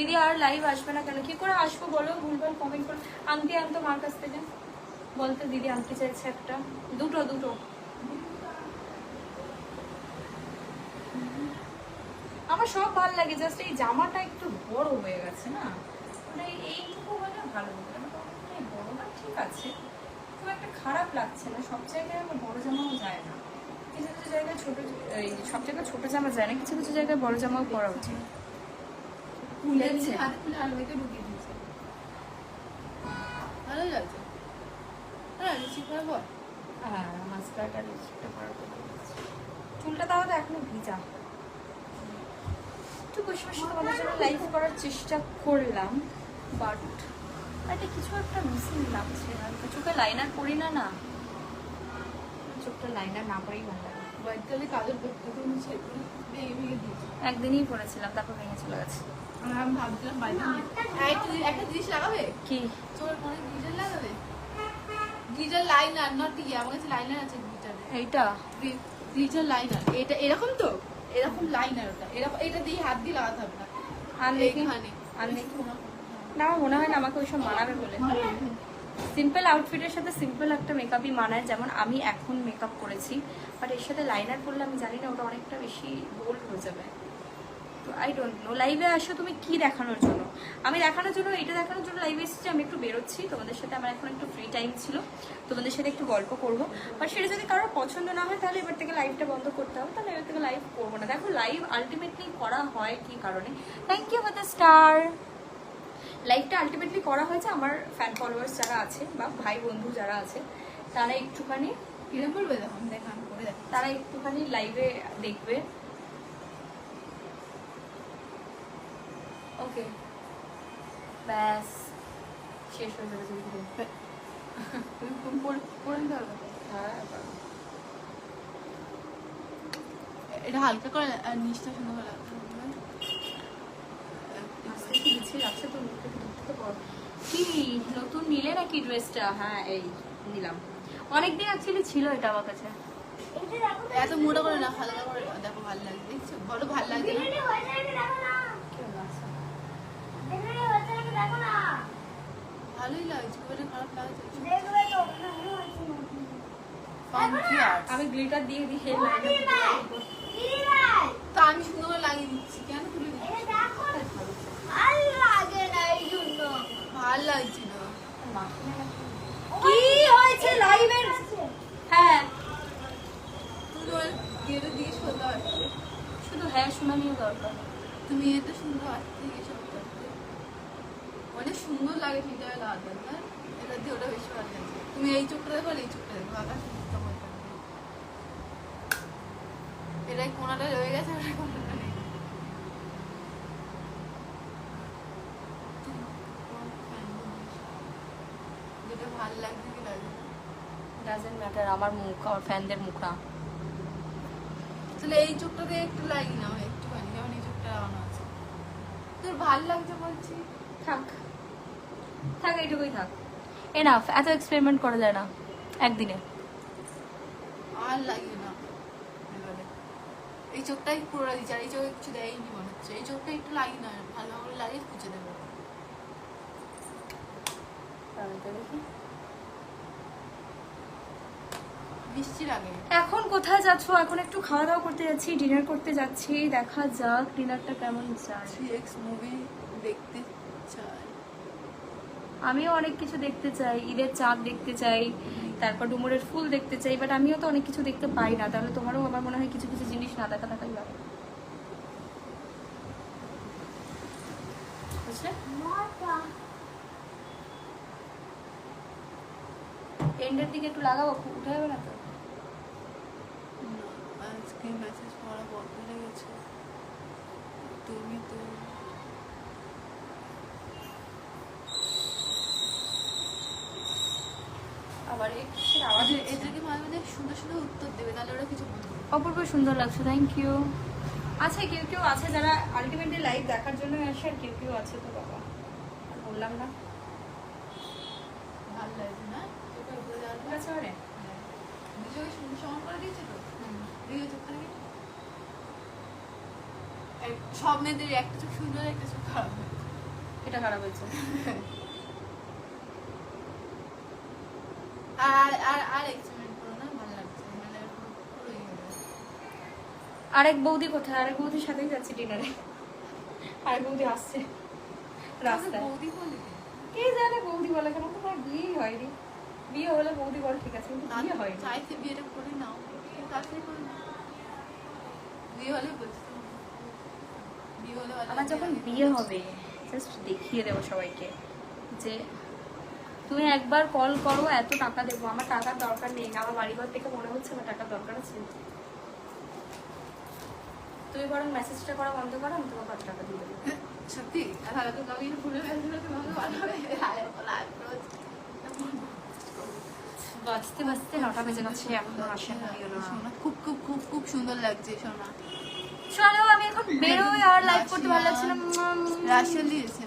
দিদি আর লাইভ আসবে না কেন? কি করে আসবো বলো, ভুলভাল কমেন্ট করো। আংটি আনতো মার কাছ থেকে, বলতে দিদি আংটি চাইছে একটা, দুটো। আমার সব ভালো লাগে, জাস্ট এই জামাটা একটু বড় হয়ে গেছে না, মানে এইটুকু হলে ভালো হতো। বড়টা ঠিক আছে, খুব একটা খারাপ লাগছে না। সব জায়গায় আমার বড় জামাও যায় না, কিছু কিছু জায়গায় ছোট, সব জায়গায় ছোট জামা যায় না, কিছু কিছু জায়গায় বড় জামাও পরা উচিত। ভালো লাগছে। হ্যাঁ, মাস্কারাটা লিপস্টিকটা পরা, চুলটা তাহলে এখনো ভিজা। একটু বসে বসে তোমাদের জন্য লাইভ করার চেষ্টা করলাম, বাট এটা কিছু একটা মিসিং লাগছে। আর চোখে লাইনার পরি না, না চোখটা লাইনার না পরেই ভালো লাগে। একদিনই পরেছিলাম, তারপর ভেঙে চলে গেছে। আমি ভাবছিলাম একটা জিনিস লাগাবে কি? তোর মনে গ্লিটার লাগাবে? গ্লিটার লাইনার, নট ইয়ে, আমার কাছে লাইনার আছে গ্লিটারে। এইটা গ্লিটার লাইনার, এটা এরকম তো, এরকম লাইনার, ওটা এরকম, এটা দিয়ে হাত দিয়ে লাগাতে হবে না। আর দেখি, এইখানে আর দেখি না, আমার মনে হয় না আমাকে ওইসব মানাবে বলে। সিম্পল আউটফিটের সাথে সিম্পল একটা মেকআপই মানায়, যেমন আমি এখন মেকআপ করেছি, বাট এর সাথে লাইনার পরলে আমি জানি না ওটা অনেকটা বেশি বোল্ড হয়ে যাবে। তো আই ডোন্ট নো, লাইভে আসো তুমি কি দেখানোর জন্য? আমি দেখানোর জন্য, এটা দেখানোর জন্য লাইভে এসেছি। আমি একটু বেরোচ্ছি তোমাদের সাথে, আমার এখন একটু ফ্রি টাইম ছিল, তোমাদের সাথে একটু গল্প করবো। বাট সেটা যদি কারোর পছন্দ না হয় তাহলে এবার থেকে লাইভটা বন্ধ করতে হবে, তাহলে এবার থেকে লাইভ করবো না। দেখো লাইভ আলটিমেটলি করা হয় কি কারণে, thank you for the star. লাইভটা আলটিমেটলি করা হয়েছে আমার ফ্যান ফলোয়ার্স যারা আছে বা ভাই বন্ধু যারা আছে, তারা একটুখানি কিরম করবে, দেখুন দেখান করে দেখ, তারা একটুখানি লাইভে দেখবে। ওকে, ব্যাস শেষ হয়ে যাবে যদি তুমি পরে নিতে হবে। হ্যাঁ, এটা হালকা করে আর নিচটা সুন্দর করে লাগবে। রাখছে তো, কি নতুন নিলে নাকি ড্রেসটা? হ্যাঁ এই নিলাম, অনেকদিন অ্যাকচুয়ালি ছিল এটা আমার কাছে। এত মোটা করে না, হালকা করে দেখো, ভালো লাগছে, দেখছো? বলো ভালো লাগছে না? ভালোই লাগছে, বলে খারাপ লাগছে? আমি গ্লিটার দিয়ে দিয়ে তো আমি সুন্দর করে লাগিয়ে দিচ্ছি, কেন তুলে দিচ্ছি? ভালো লাগছে না। কি হয়েছে লাইভের? হ্যাঁ, তুমি গেলে দিয়ে সুন্দর আসছে, শুধু হ্যাঁ শোনানিও দরকার। তুমি এতে সুন্দর আসতে গেছো, অনেক সুন্দর লাগে ঠিক আছে, লাগাতে না এটা দিয়ে, ওটা বেশি ভালো লাগছে। তুমি এই চোখটা দেখো, এই চোখটা দেখো, আকাশ এটাই কোনাটা রয়ে গেছে, ওটা কোনাটা নেই। যেটা ভালো লাগছে কি লাগছে ডাজন্ট ম্যাটার, আমার মুখ, আমার ফ্যানদের মুখ না। তাহলে এই চোখটাতে একটু লাগি না, একটুখানি, যেমন এই চোখটা লাগানো আছে। তোর ভালো লাগছে বলছি, থাক থাক, এইটুকুই থাক, এনাফ। এত এক্সপেরিমেন্ট করা যায় না একদিনে। আর লাগিয়ে না এবারে। এই চোখটাই পুরো দিচ্ছে, আর এই চোখে কিছু দেয়নি মনে হচ্ছে। এই চোখটা একটু লাগি না, ভালো করে লাগিয়ে খুঁজে দেবো। দেখি মিষ্টি লাগে। এখন কোথায় যাচ্ছ? এখন একটু খাওয়া দাওয়া করতে যাচ্ছি, ডিনার করতে যাচ্ছি। দেখা যাক ডিনারটা কেমন যায়। 3x মুভি দেখতে চাই। আমিও অনেক কিছু দেখতে চাই, ঈদের চাঁদ দেখতে চাই, তারপর ডুমুরের ফুল দেখতে চাই, বাট আমিও তো অনেক কিছু দেখতে পাই না। তাহলে তোমারও আমার মনে হয় কিছু কিছু জিনিস না দেখা থাকাই ভালো, বুঝলে? এন্ডের দিকে একটু লাগাবো, উঠে যাবে না তো? আজকে মেসেজ পড়া বন্ধ হয়ে গেছে। তুমি তো আবার আওয়াজ এদেরকে মাঝে মাঝে সুন্দর সুন্দর উত্তর দেবে, তাহলে ওরা কিছু বলবে। অপূর্ব সুন্দর লাগছে, থ্যাংক ইউ। আছে কেউ কেউ আছে যারা আলটিমেটলি লাইভ দেখার জন্য আসে, আর কেউ কেউ আছে তো বাবা বললাম না, ভালো লাগছে না? চোখের উপরে যাওয়ার ঠিক আছে মানে চোখে সুন্দর সমান করে দিয়েছে তো। দেখে চোখটা সব মেয়েদের একটা চোখ সুন্দর, একটা চোখ খারাপ। আঁকিটা খারাপ হয়েছে। আর আর আর এক্সপেরিমেন্ট করো না, ভালো লাগছে মানে পুরো ইয়ে হয়ে গেছে। আরেক বৌদি কোথায়? আরেক বৌদির সাথেই যাচ্ছি ডিনারে। আরেক বৌদি আসছে রাস্তায়। বৌদি বলি কে জানে বৌদি বলে কেন, তোমার বিয়েই হয়নি। বিয়ে হলে বৌদি বল ঠিক আছে, কিন্তু বিয়ে হয়নি। চাইতে বিয়েটা করে নাও, তাড়াতাড়ি করে নাও। বিয়ে হলে বলছি তো, বিয়ে হলে ভালো আমার লাগে। যখন বিয়ে হবে জাস্ট দেখিয়ে দেবো সবাইকে যে তুমি একবার কল করো, এত টাকা দেবো। আমার টাকার দরকার নেই, আমার বাড়িঘর থেকে মনে হচ্ছে আমার টাকার দরকার আছে। তুমি বরং মেসেজটা করা বন্ধ করো, আমি তোমাকে কত টাকা দিয়ে দেবো। সত্যি তাহলে তো আমি ভুলে গেছিল, তোমাকে ভালো হবে। বাঁচতে বাঁচতে 9টা বেজে গেছে, এখনো আসে না। সোনা খুব খুব খুব খুব সুন্দর লাগছে সোনা। চলো আমি এখন বেরোই, আর লাইভ করতে ভালো লাগছে না। রাশিয়াল দিয়েছে।